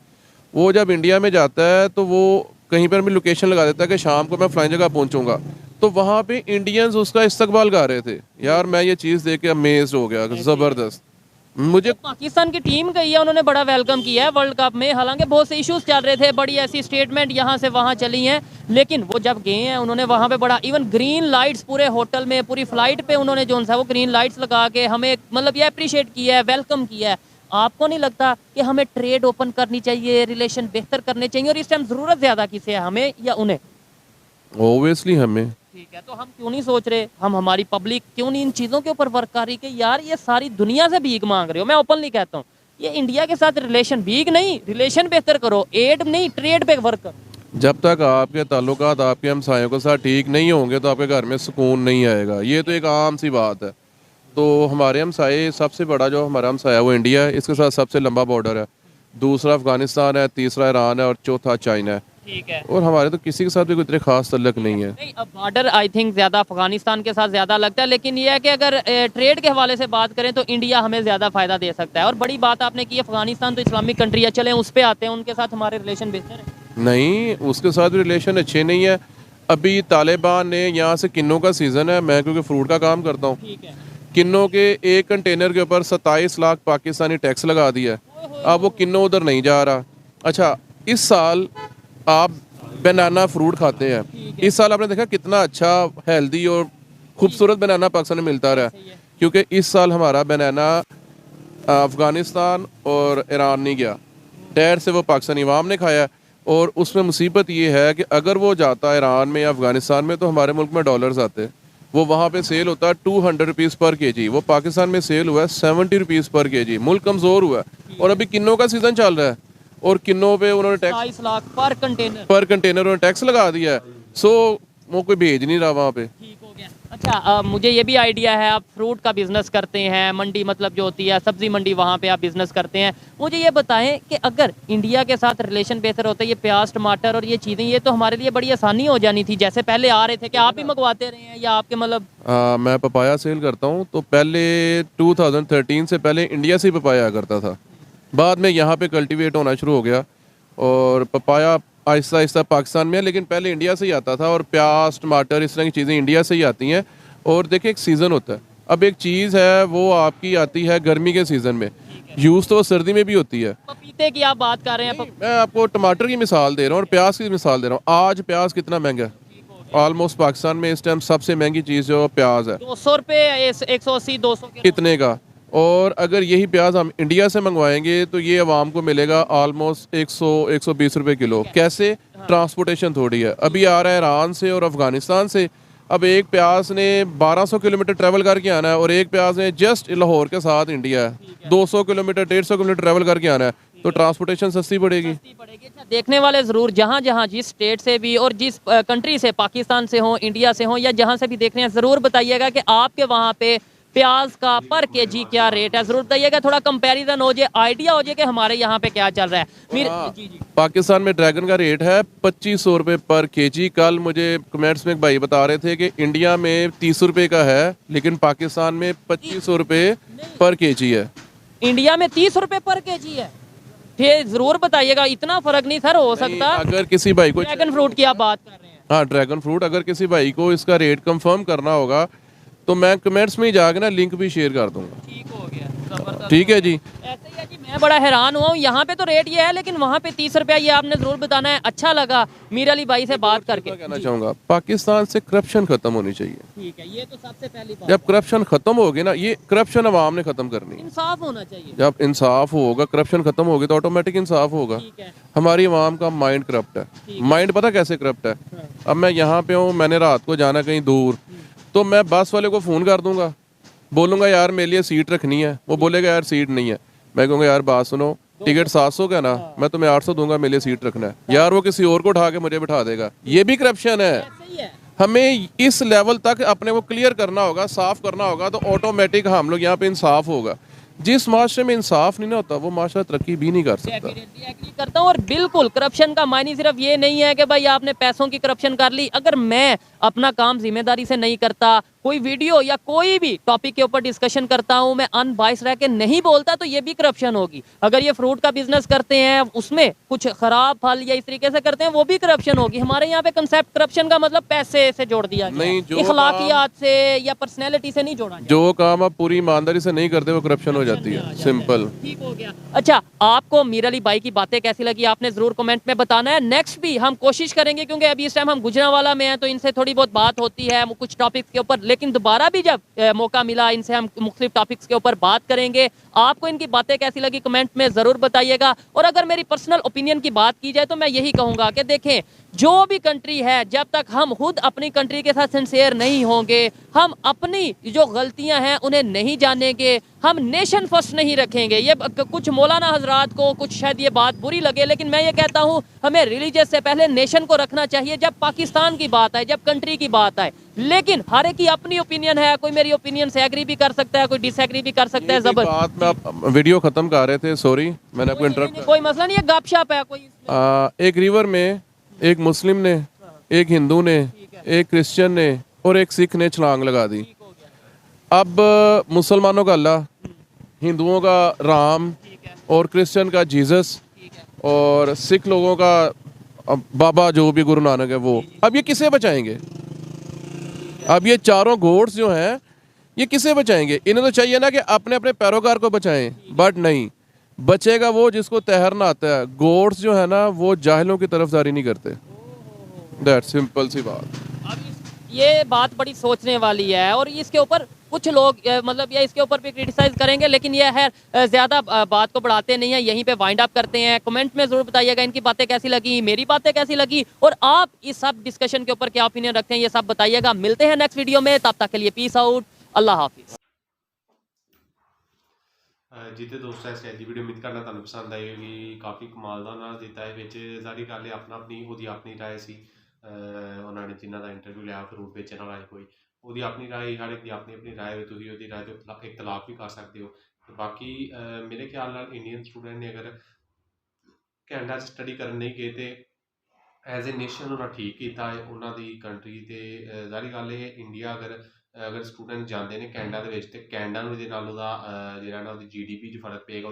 वो जब इंडिया में जाता है तो वो कहीं पर भी लोकेशन लगा देता है कि शाम को मैं फलानी जगह पहुंचूंगा। तो वहाँ पे इंडियंस उसका इस्तकबाल कर रहे थे। यार मैं ये चीज़ देख के अमेज्ड हो गया, ज़बरदस्त। मुझे पाकिस्तान की टीम गई है, उन्होंने बड़ा वेलकम किया है वर्ल्ड कप में। हालांकि बहुत से इश्यूज चल रहे थे, बड़ी ऐसी स्टेटमेंट यहाँ से वहाँ चली हैं, लेकिन वो जब गए हैं उन्होंने वहाँ पे बड़ा इवन ग्रीन लाइट्स पूरे होटल में, पूरी फ्लाइट पे उन्होंने जो सा वो ग्रीन लाइट्स लगा के हमें मतलब ये अप्रिशिएट किया है, वेलकम किया है। आपको नहीं लगता कि हमें ट्रेड ओपन करनी चाहिए, रिलेशन बेहतर करने चाहिए, और इस टाइम ज़रूरत ज़्यादा किसे है, हमें या उन्हें? ओबियसली हमें। ठीक है, तो हम क्यों नहीं सोच रहे, हम हमारी पब्लिक क्यों नहीं इन चीज़ों के ऊपर वर्क कर रही कि यार ये सारी दुनिया से भीख मांग रहे हो? मैं ओपनली कहता हूँ, ये इंडिया के साथ रिलेशन, भीख नहीं, रिलेशन बेहतर करो, एड नहीं, ट्रेड पे वर्क करो। जब तक आपके ताल्लुकात आपके हमसायों के साथ ठीक नहीं होंगे तो आपके घर में सुकून नहीं आएगा। ये तो एक आम सी बात है। तो हमारे हमसाए, सबसे बड़ा जो हमारा हमसाया है वो इंडिया है, इसके साथ सबसे लंबा बॉर्डर है, दूसरा अफगानिस्तान है, तीसरा ईरान है और चौथा चाइना है। ठीक है, और हमारे तो किसी के साथ भी कोई इतने खास तल्लक नहीं है। नहीं, अब बॉर्डर आई थिंक ज़्यादा अफगानिस्तान के साथ ज़्यादा लगता है, लेकिन ये है कि अगर ट्रेड के हवाले से बात करें तो इंडिया हमें ज़्यादा फ़ायदा दे सकता है। और बड़ी बात आपने की, अफगानिस्तान तो इस्लामिक कंट्री है, चलें उस पर आते हैं, उनके साथ हमारे रिलेशन बेहतर है? नहीं, उसके साथ भी रिलेशन अच्छे नहीं है। अभी तालिबान ने यहाँ से किन्नों का सीज़न है, मैं क्योंकि फ्रूट का काम करता हूँ, ठीक है, किन्नों के एक कंटेनर के ऊपर 27 लाख पाकिस्तानी टैक्स लगा दिया है। अब वो किन्नों उधर नहीं जा रहा। अच्छा, इस साल आप बनाना फ्रूट खाते हैं, इस साल आपने देखा कितना अच्छा हेल्दी और खूबसूरत बनाना पाकिस्तान में मिलता रहा, क्योंकि इस साल हमारा बनाना अफ़गानिस्तान और ईरान नहीं गया, डैर से वो पाकिस्तानी अवाम ने खाया। और उसमें मुसीबत ये है कि अगर वो जाता ईरान में या अफ़गानिस्तान में तो हमारे मुल्क में डॉलर्स आते, वो वहाँ पे सेल होता है 200 रुपीज़ पर केजी, वो पाकिस्तान में सेल हुआ है 70 रुपीज़ पर केजी। मुल्क कमज़ोर हुआ है और अभी किन्नों का सीज़न चल रहा है और किन्नों पे उन्होंने टैक्स 22 लाख पर कंटेनर उन्होंने टैक्स लगा दिया है। सो वो कोई भेज नहीं रहा वहाँ पे। ठीक हो गया। अच्छा, मुझे ये भी आइडिया है, आप फ्रूट का बिजनेस करते हैं, मंडी मतलब जो होती है सब्जी मंडी, वहाँ पे आप बिजनेस करते हैं। मुझे ये बताएं कि अगर इंडिया के साथ रिलेशन बेहतर होता है, ये प्याज टमाटर और ये चीज़ें, ये तो हमारे लिए बड़ी आसानी हो जानी थी, जैसे पहले आ रहे थे। कि आप भी मंगवाते रहे हैं या आपके मतलब? मैं पपाया सेल करता हूँ, तो पहले 2013 से पहले इंडिया से ही पपाया करता था, बाद में यहाँ पे कल्टीवेट होना शुरू हो गया और पपाया आहिस्ता आहिस्ता पाकिस्तान में है, लेकिन पहले इंडिया से ही आता था। और प्याज टमाटर इस तरह की चीज़ें इंडिया से ही आती हैं। और देखिए, एक सीज़न होता है। अब एक चीज़ है वो आपकी आती है गर्मी के सीज़न में, यूज़ तो सर्दी में भी होती है। पपीते की आप बात कर रहे हैं? मैं आपको टमाटर की मिसाल दे रहा हूँ और प्याज की मिसाल दे रहा हूँ। आज प्याज कितना महंगा है? ऑलमोस्ट पाकिस्तान में इस टाइम सबसे महंगी चीज़ जो प्याज है 200 रुपये, 180 200 के इतने का। और अगर यही प्याज हम इंडिया से मंगवाएंगे तो ये आवाम को मिलेगा ऑलमोस्ट 100-120 रुपए किलो। कैसे? ट्रांसपोर्टेशन थोड़ी है। अभी आ रहा है ईरान से और अफगानिस्तान से। अब एक प्याज ने 1200 किलोमीटर ट्रैवल करके आना है और एक प्याज ने जस्ट लाहौर के साथ इंडिया है 200 किलोमीटर 150 किलोमीटर ट्रैवल करके आना है, तो ट्रांसपोर्टेशन सस्ती पड़ेगी। अच्छा, देखने वाले ज़रूर जहाँ जहाँ जिस स्टेट से भी और जिस कंट्री से, पाकिस्तान से हो, इंडिया से हो या जहाँ से भी देख रहे हैं, ज़रूर बताइएगा कि आपके वहाँ पे प्याज का पर केजी क्या रेट है। ज़रूर बताइएगा, थोड़ा कंपैरिजन हो जाए, आइडिया हो जाए कि हमारे यहाँ पे क्या चल रहा है। जी। पाकिस्तान में ड्रैगन का रेट है 2500 रुपये पर केजी। कल मुझे कमेंट्स में एक भाई बता रहे थे कि इंडिया में 30 रुपये का है, लेकिन पाकिस्तान में 2500 रुपये पर केजी है। इंडिया में 30 रुपये पर केजी है? फिर जरूर बताइएगा, इतना फर्क नहीं सर हो सकता। अगर किसी भाई को ड्रैगन फ्रूट की आप बात कर रहे हैं? हाँ, ड्रैगन फ्रूट, अगर किसी भाई को इसका रेट कंफर्म करना होगा तो मैं कमेंट्स में ही जाकर ना लिंक भी शेयर कर दूंगा। ठीक हो गया, जबरदस्त। ठीक है जी। ऐसे ही है जी, मैं बड़ा हैरान हुआ हूँ। यहाँ पे तो रेट ये है, लेकिन वहाँ पे 30 रुपया, ये आपने जरूर बताना है। अच्छा लगा मीर अली भाई से बात करके। कहना चाहूँगा, पाकिस्तान से करप्शन खत्म होनी चाहिए। ठीक है, ये तो सबसे पहली बात। जब करप्शन खत्म होगी ना, ये करप्शन अवाम ने खत्म करनी है। इंसाफ होना चाहिए। जब इंसाफ होगा, करप्शन खत्म होगी तो ऑटोमेटिक इंसाफ होगा। ठीक है। हमारी अवाम का माइंड करप्ट है। माइंड पता कैसे करप्ट है? अब मैं यहाँ पे हूँ, मैंने रात को जाना कहीं दूर, तो मैं बस वाले को फ़ोन कर दूंगा, बोलूँगा यार मेरे लिए सीट रखनी है, वो बोलेगा यार सीट नहीं है। मैं कहूँगा यार बात सुनो, टिकट 700 का ना, मैं तुम्हें 800 दूंगा, मेरे लिए सीट रखना है। यार वो किसी और को उठा के मुझे बिठा देगा। ये भी करप्शन है। हमें इस लेवल तक अपने को क्लियर करना होगा, साफ करना होगा, तो ऑटोमेटिक हम लोग यहाँ पे इंसाफ होगा। जिस माशरे में इंसाफ नहीं ना होता वो माशरा तरक्की भी नहीं कर सकता। एग्री करता हूँ। और बिल्कुल करप्शन का मायने सिर्फ ये नहीं है कि भाई आपने पैसों की करप्शन कर ली। अगर मैं अपना काम जिम्मेदारी से नहीं करता, कोई वीडियो या कोई भी टॉपिक के ऊपर डिस्कशन करता हूं, मैं अनबाइस रह के नहीं बोलता, तो ये भी करप्शन होगी। अगर ये फ्रूट का बिजनेस करते हैं, उसमें कुछ खराब फल या इस तरीके से करते हैं, वो भी करप्शन होगी। हमारे यहाँ पे कंसेप्ट करप्शन का मतलब पैसे से जोड़ दिया गया नहीं, है, जो इखलाकियात से या पर्सनैलिटी से नहीं जोड़ा गया। जो काम आप पूरी ईमानदारी से नहीं करते वो करप्शन हो जाती है, सिंपल। ठीक हो गया। अच्छा, आपको मीर अली भाई की बातें कैसी लगी आपने जरूर कमेंट में बताना है। नेक्स्ट भी हम कोशिश करेंगे, क्योंकि अभी इस टाइम हम गुजरांवाला में हैं, तो इनसे थोड़ी बहुत बात होती है कुछ टॉपिक्स के ऊपर, लेकिन दोबारा भी जब मौका मिला इनसे हम मुख्तलिफ टॉपिक्स के ऊपर बात करेंगे। आपको इनकी बातें कैसी लगी कमेंट में जरूर बताइएगा। और अगर मेरी पर्सनल ओपिनियन की बात की जाए तो मैं यही कहूंगा कि देखें, जो भी कंट्री है, जब तक हम खुद अपनी कंट्री के साथ सिंसियर नहीं होंगे, हम अपनी जो गलतियां हैं उन्हें नहीं जानेंगे, हम नेशन फर्स्ट नहीं रखेंगे। ये कुछ मौलाना हजरात को कुछ शायद ये बात बुरी लगे, लेकिन मैं ये कहता हूं हमें रिलीजियस से पहले नेशन को रखना चाहिए जब पाकिस्तान की बात आए, जब कंट्री की बात आए। लेकिन हर एक की अपनी ओपिनियन है, कोई मेरी ओपिनियन से एग्री भी कर सकता है, कोई डिसएग्री भी कर सकता है। जबरदस्त बात में आप वीडियो खत्म कर रहे थे, सॉरी मैंने आपको इंटरप्ट। कोई मसला नहीं है, गपशप है कोई। एक रिवर में एक मुस्लिम ने, एक हिंदू ने, एक क्रिश्चियन ने और एक सिख ने छलांग लगा दी। अब मुसलमानों का अल्लाह, हिंदुओं का राम और क्रिश्चियन का जीसस और सिख लोगों का बाबा जो भी गुरु नानक है वो। अब ये किसे बचाएंगे? अब ये चारों घोड्स जो हैं ये किसे बचाएंगे? इन्हें तो चाहिए ना कि अपने अपने पैरोकार को बचाएं, बट नहीं, बचेगा वो जिसको तैरना आता है। घोड्स जो है ना वो जाहिलों की तरफदारी नहीं करते। दैट सिंपल सी बात। ये बात बड़ी सोचने वाली है, और इसके ऊपर कुछ लोग मतलब या इसके ऊपर भी क्रिटिसाइज करेंगे, लेकिन ये है ज़्यादा बात को बढ़ाते नहीं है, यहीं पे वाइंड अप करते हैं। कमेंट में ज़रूर बताइएगा इनकी बातें कैसी लगी, मेरी बातें कैसी लगी, और आप इस सब डिस्कशन के ऊपर क्या ओपिनियन रखते हैं, ये सब बताइएगा। मिलते हैं नेक्स्ट वीडियो में, तब तक के लिए पीस आउट, अल्लाह हाफिज़। जिते दोस्त है इसकी वीडियो उम्मीद करना ਤੁਹਾਨੂੰ ਪਸੰਦ ਆਈ ਹੋਗੀ। ਕਾਫੀ ਕਮਾਲ ਦਾ ਉਹਨਾਂ ਦਿੱਤਾ ਹੈ ਵਿੱਚ, ਸਾਰੀ ਗੱਲ ਹੈ ਆਪਣਾ ਆਪਣੀ ਉਹਦੀ ਆਪਣੀ ਰਾਏ ਸੀ। ਉਹਨਾਂ ਨੇ ਜਿਨ੍ਹਾਂ ਦਾ ਇੰਟਰਵਿਊ ਲਿਆ ਫਰੂਟ ਵੇਚਣ ਵਾਲਾ ਹੈ ਕੋਈ, ਉਹਦੀ ਆਪਣੀ ਰਾਏ, ਹਰ ਇੱਕ ਦੀ ਆਪਣੀ ਆਪਣੀ ਰਾਏ ਹੋਵੇ, ਤੁਸੀਂ ਉਹਦੀ ਰਾਏ ਤੋਂ ਇਖਤਲਾਫ ਵੀ ਕਰ ਸਕਦੇ ਹੋ। ਤੇ ਬਾਕੀ ਮੇਰੇ ਖਿਆਲ ਨਾਲ ਇੰਡੀਅਨ ਸਟੂਡੈਂਟ ਨੇ ਅਗਰ ਕੈਨੇਡਾ 'ਚ ਸਟੱਡੀ ਕਰਨ ਨਹੀਂ ਗਏ ਤੇ ਐਜ਼ ਏ ਨੇਸ਼ਨ ਉਹਨਾਂ ਠੀਕ ਕੀਤਾ ਹੈ ਉਹਨਾਂ ਦੀ ਕੰਟਰੀ। ਤੇ ਜ਼ਾਹਰੀ ਗੱਲ ਇਹ ਇੰਡੀਆ ਅਗਰ ਸਟੂਡੈਂਟ ਜਾਂਦੇ ਨੇ ਕੈਨੇਡਾ ਦੇ ਵਿੱਚ, ਤੇ ਕੈਨੇਡਾ ਨੂੰ ਇਹਦੇ ਨਾਲ ਉਹਦਾ ਜਿਹੜਾ ਨਾ ਉਹਦੀ GDP 'ਚ ਫਰਕ ਪਏਗਾ।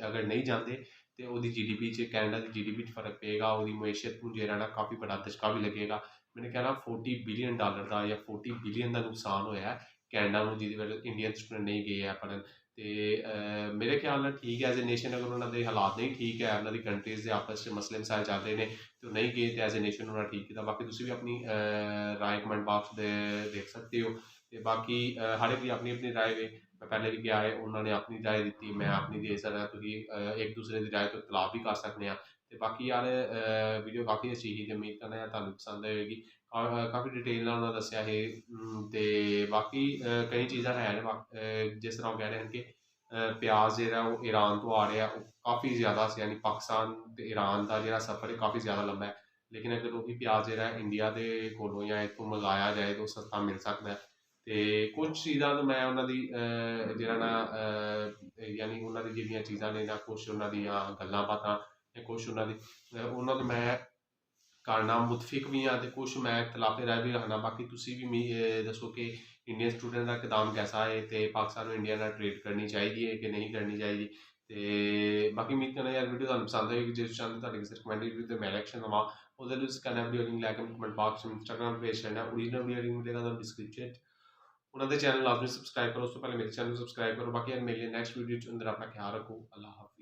ਅਗਰ ਨਹੀਂ ਜਾਂਦੇ ਤੇ ਉਹਦੀ GDP 'ਚ, ਕੈਨੇਡਾ ਦੀ GDP 'ਚ ਫਰਕ ਪਏਗਾ। ਉਹਦੀ ਮਈਸ਼ਤ ਨੂੰ ਜਿਹੜਾ ਨਾ ਕਾਫੀ ਬੜਾ ਧਚਕਾ ਵੀ ਲੱਗੇਗਾ। ਮੈਨੂੰ ਕਹਿਣਾ $40 ਬਿਲੀਅਨ ਦਾ ਜਾਂ 40 ਬਿਲੀਅਨ ਦਾ ਨੁਕਸਾਨ ਹੋਇਆ ਕੈਨੇਡਾ ਨੂੰ, ਜਿਹਦੇ ਵਿੱਚ ਇੰਡੀਅਨ ਸਟੂਡੈਂਟ ਨਹੀਂ ਗਏ ਹੈ ਪੜ੍ਹਨ। ਤੇ ਮੇਰੇ ਖਿਆਲ ਨਾਲ ਠੀਕ ਹੈ ਐਜ਼ ਏ ਨੇਸ਼ਨ। ਅਗਰ ਉਹਨਾਂ ਦੇ ਹਾਲਾਤ ਨਹੀਂ ਠੀਕ ਹੈ, ਉਹਨਾਂ ਦੀ ਕੰਟਰੀਜ਼ ਦੇ ਆਪਸ 'ਚ ਮਸਲੇ ਮਸਾਇਲ ਚੱਲ ਰਹੇ ਨੇ ਤੇ ਉਹ ਨਹੀਂ ਗਏ, ਤੇ ਐਜ਼ ਏ ਨੇਸ਼ਨ ਉਹਨਾਂ ਠੀਕ ਕੀਤਾ। ਬਾਕੀ ਤੁਸੀਂ ਵੀ ਆਪਣੀ ਰਾਏ ਕਮੈਂਟ ਬਾਕਸ ਦੇ ਦੇਖ ਸਕਦੇ ਹੋ। ਤੇ ਬਾਕੀ ਹਰ ਇੱਕ ਦੀ ਆਪਣੀ ਆਪਣੀ ਰਾਏ ਵੇ। ਮੈਂ ਪਹਿਲੇ ਵੀ ਕਿਹਾ ਹੈ, ਉਹਨਾਂ ਨੇ ਆਪਣੀ ਰਾਏ ਦਿੱਤੀ, ਮੈਂ ਆਪਣੀ ਦੇ ਸਕਦਾ। ਤੁਸੀਂ ਇੱਕ ਦੂਸਰੇ ਦੀ ਰਾਏ ਤੋਂ ਇਖਤਲਾਫ ਵੀ ਕਰ ਸਕਦੇ ਆ। ਤੇ ਬਾਕੀ ਯਾਰ ਵੀਡੀਓ ਕਾਫੀ ਅੱਛੀ ਸੀ ਤੇ ਉਮੀਦ ਕਰਦਾ ਯਾਰ ਤੁਹਾਨੂੰ ਪਸੰਦ ਆਏਗੀ। ਕਾਫੀ ਡਿਟੇਲ ਨਾਲ ਉਹਨਾਂ ਦੱਸਿਆ ਇਹ। ਤੇ ਬਾਕੀ ਕਈ ਚੀਜ਼ਾਂ ਹੈ ਨੇ, ਜਿਸ ਤਰ੍ਹਾਂ ਉਹ ਕਹਿ ਰਹੇ ਹਨ ਕਿ ਪਿਆਜ਼ ਜਿਹੜਾ ਉਹ ਈਰਾਨ ਤੋਂ ਆ ਰਿਹਾ, ਉਹ ਕਾਫੀ ਜ਼ਿਆਦਾ ਸੀ, ਯਾਨੀ ਪਾਕਿਸਤਾਨ ਤੇ ਈਰਾਨ ਦਾ ਜਿਹੜਾ ਸਫ਼ਰ ਹੈ ਕਾਫੀ ਜ਼ਿਆਦਾ ਲੰਬਾ ਹੈ। ਲੇਕਿਨ ਅਗਰ ਉਹੀ ਪਿਆਜ਼ ਜਿਹੜਾ ਇੰਡੀਆ ਦੇ ਕੋਲੋਂ ਜਾਂ ਇੱਥੋਂ ਮੰਗਾਇਆ ਜਾਏ ਤਾਂ ਉਹ ਸਸਤਾ ਮਿਲ ਸਕਦਾ ਹੈ। ਤੇ ਕੁਝ ਚੀਜ਼ਾਂ ਤੋਂ ਮੈਂ ਉਹਨਾਂ ਦੀ ਜਿਹੜਾ ਨਾ ਯਾਨੀ ਉਹਨਾਂ ਦੀ ਜਿਹੜੀਆਂ ਚੀਜ਼ਾਂ ਨੇ ਜਾਂ ਕੁਛ ਉਹਨਾਂ ਦੀਆਂ ਗੱਲਾਂ ਬਾਤਾਂ ਜਾਂ ਕੁਛ ਉਹਨਾਂ ਤੋਂ ਮੈਂ ਕਰਨਾ ਮੁਤਫਿਕ ਵੀ ਹਾਂ, ਤੇ ਕੁਛ ਮੈਂ ਇਖਤਲਾਫੇ ਰਾਏ ਵੀ ਰੱਖਣਾ। ਬਾਕੀ ਤੁਸੀਂ ਵੀ ਦੱਸੋ ਕਿ ਇੰਡੀਅਨ ਸਟੂਡੈਂਟ ਦਾ ਇਕਦਾਮ ਕੈਸਾ ਹੈ, ਤੇ ਪਾਕਿਸਤਾਨ ਨੂੰ ਇੰਡੀਆ ਨਾਲ ਟ੍ਰੇਡ ਕਰਨੀ ਚਾਹੀਦੀ ਹੈ ਕਿ ਨਹੀਂ ਕਰਨੀ ਚਾਹੀਦੀ। ਤੇ ਬਾਕੀ ਉਮੀਦ ਕਰਨਾ ਯਾਰ ਵੀਡੀਓ ਤੁਹਾਨੂੰ ਪਸੰਦ ਆਏਗੀ। ਜਿਸ ਚਾਹੁੰਦੇ ਤੁਹਾਡੇ ਕਿਸੇ ਰਿਕਮੈਂਡਡ ਵੀਡੀਓ ਤੇ ਮੈਂ ਰਿਐਕਸ਼ਨ ਦਵਾਂ, ਉਹਦੇ ਲਈ ਸਕੈਨ ਵੀਡੀਓ ਲਿੰਕ ਲੈ ਕੇ ਕਮੈਂਟ ਬਾਕਸ ਵਿੱਚ ਇੰਸਟਾਗ੍ਰਾਮ ਪੇਜ ਕਰਨਾ, ਓਰੀਜਨਲ ਵੀਡੀਓ ਲਿੰਕ ਮਿਲੇਗਾ ਤੁਹਾਨੂੰ ਡਿਸਕ੍ਰਿਪਸ਼ਨ 'ਚ। ਉਹਨਾਂ ਦੇ ਚੈਨਲ ਲਾਜ਼ਮੀ ਸਬਸਕ੍ਰਾਈਬ ਕਰੋ। ਉਸ ਤੋਂ ਪਹਿਲੇ ਮੇਰੇ ਚੈਨਲ ਨੂੰ ਸਬਸਕ੍ਰਾਈਬ ਕਰੋ। ਬਾਕੀ ਯਾਰ ਮਿਲਦੇ ਨੈਕਸਟ ਵੀਡੀਓ 'ਚ। ਅੰਦਰ ਆਪਣਾ ਖਿਆਲ ਰੱਖੋ। ਅੱਲਾਹ ਹਾਫਿਜ਼।